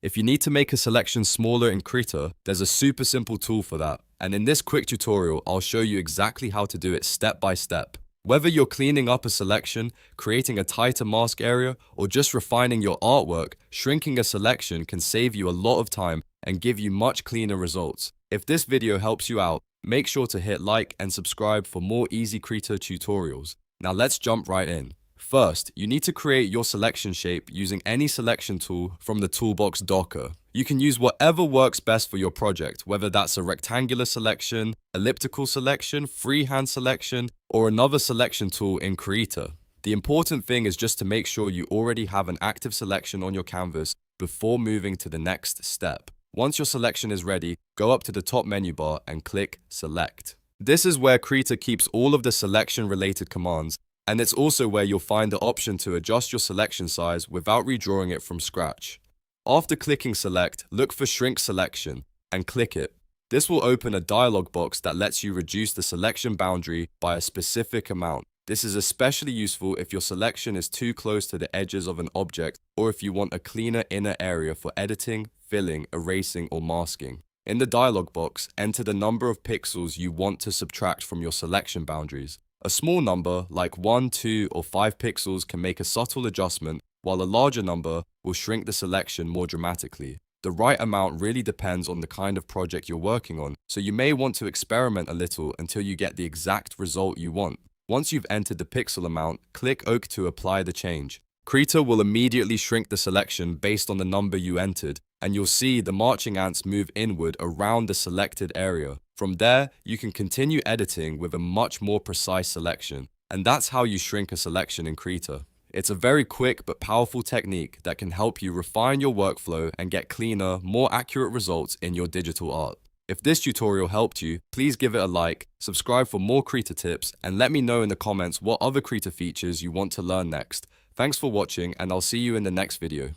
If you need to make a selection smaller in Krita, there's a super simple tool for that. And in this quick tutorial, I'll show you exactly how to do it step by step. Whether you're cleaning up a selection, creating a tighter mask area, or just refining your artwork, shrinking a selection can save you a lot of time and give you much cleaner results. If this video helps you out, make sure to hit like and subscribe for more easy Krita tutorials. Now let's jump right in. First, you need to create your selection shape using any selection tool from the toolbox Docker. You can use whatever works best for your project, whether that's a rectangular selection, elliptical selection, freehand selection, or another selection tool in Krita. The important thing is just to make sure you already have an active selection on your canvas before moving to the next step. Once your selection is ready, go up to the top menu bar and click Select. This is where Krita keeps all of the selection-related commands, and it's also where you'll find the option to adjust your selection size without redrawing it from scratch. After clicking Select, look for Shrink Selection and click it. This will open a dialog box that lets you reduce the selection boundary by a specific amount. This is especially useful if your selection is too close to the edges of an object or if you want a cleaner inner area for editing, filling, erasing, or masking. In the dialog box, enter the number of pixels you want to subtract from your selection boundaries. A small number, like 1, 2, or 5 pixels, can make a subtle adjustment, while a larger number will shrink the selection more dramatically. The right amount really depends on the kind of project you're working on, so you may want to experiment a little until you get the exact result you want. Once you've entered the pixel amount, click OK to apply the change. Krita will immediately shrink the selection based on the number you entered, and you'll see the marching ants move inward around the selected area. From there, you can continue editing with a much more precise selection. And that's how you shrink a selection in Krita. It's a very quick but powerful technique that can help you refine your workflow and get cleaner, more accurate results in your digital art. If this tutorial helped you, please give it a like, subscribe for more Krita tips, and let me know in the comments what other Krita features you want to learn next. Thanks for watching, and I'll see you in the next video.